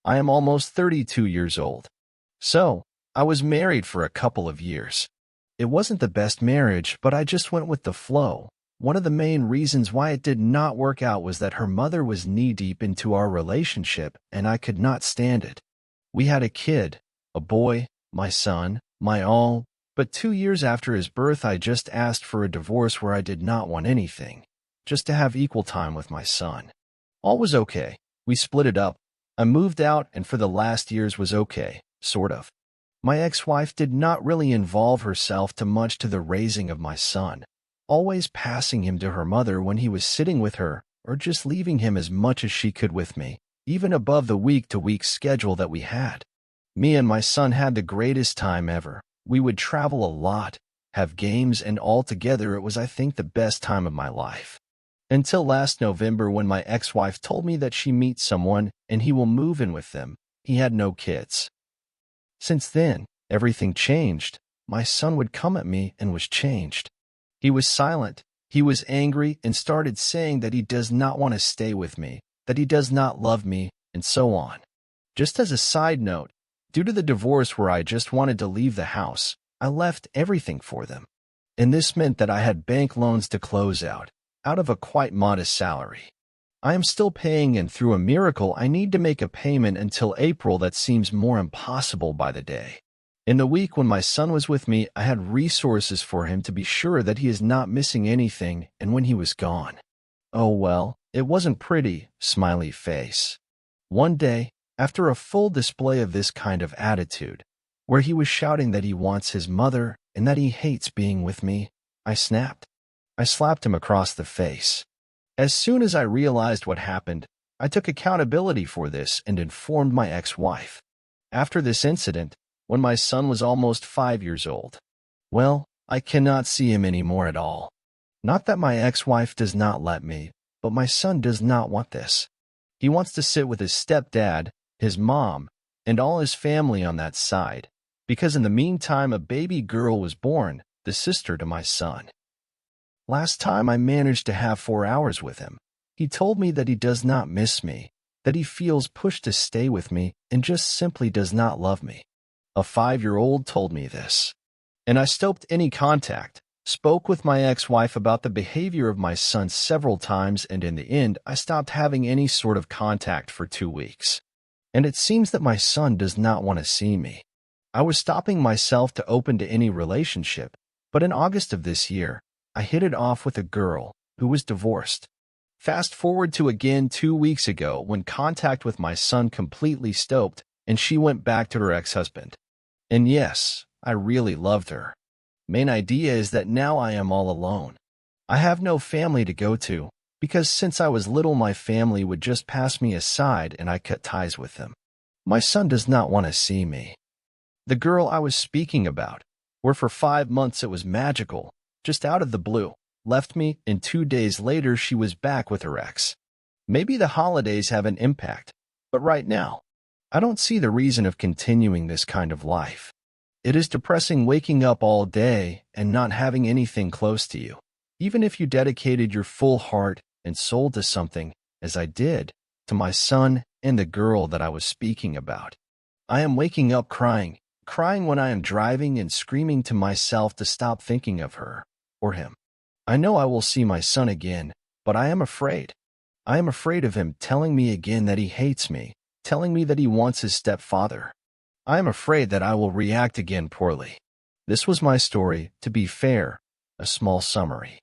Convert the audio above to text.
I am almost 32 years old. So, I was married for a couple of years. It wasn't the best marriage, but I just went with the flow. One of the main reasons why it did not work out was that her mother was knee-deep into our relationship, and I could not stand it. We had a kid, a boy, my son, my all, but 2 years after his birth I just asked for a divorce where I did not want anything, just to have equal time with my son. All was okay. We split it up. I moved out, and for the last years was okay, sort of. My ex-wife did not really involve herself too much to the raising of my son, always passing him to her mother when he was sitting with her, or just leaving him as much as she could with me, even above the week-to-week schedule that we had. Me and my son had the greatest time ever. We would travel a lot, have games, and altogether it was, I think, the best time of my life. Until last November when my ex-wife told me that she meets someone and he will move in with them. He had no kids. Since then, everything changed. My son would come at me and was changed. He was silent, he was angry, and started saying that he does not want to stay with me, that he does not love me, and so on. Just as a side note, due to the divorce where I just wanted to leave the house, I left everything for them. And this meant that I had bank loans to close out of a quite modest salary. I am still paying, and through a miracle I need to make a payment until April that seems more impossible by the day. In the week when my son was with me, I had resources for him to be sure that he is not missing anything, and when he was gone, oh well, it wasn't pretty, smiley face. One day, after a full display of this kind of attitude, where he was shouting that he wants his mother and that he hates being with me, I snapped. I slapped him across the face. As soon as I realized what happened, I took accountability for this and informed my ex-wife. After this incident, when my son was almost 5 years old, well, I cannot see him anymore at all. Not that my ex-wife does not let me, but my son does not want this. He wants to sit with his stepdad, his mom, and all his family on that side, because in the meantime a baby girl was born, the sister to my son. Last time I managed to have 4 hours with him. He told me that he does not miss me, that he feels pushed to stay with me and just simply does not love me. A 5-year-old told me this. And I stopped any contact, spoke with my ex-wife about the behavior of my son several times, and in the end I stopped having any sort of contact for 2 weeks. And it seems that my son does not want to see me. I was stopping myself to open to any relationship, but in August of this year, I hit it off with a girl who was divorced. Fast forward to again 2 weeks ago when contact with my son completely stopped and she went back to her ex-husband. And yes, I really loved her. Main idea is that now I am all alone. I have no family to go to because since I was little my family would just pass me aside and I cut ties with them. My son does not want to see me. The girl I was speaking about, where for 5 months it was magical, just out of the blue, left me, and 2 days later she was back with her ex. Maybe the holidays have an impact, but right now, I don't see the reason of continuing this kind of life. It is depressing waking up all day and not having anything close to you, even if you dedicated your full heart and soul to something, as I did, to my son and the girl that I was speaking about. I am waking up crying when I am driving and screaming to myself to stop thinking of her. Or him. I know I will see my son again, but I am afraid. I am afraid of him telling me again that he hates me, telling me that he wants his stepfather. I am afraid that I will react again poorly. This was my story, to be fair, a small summary.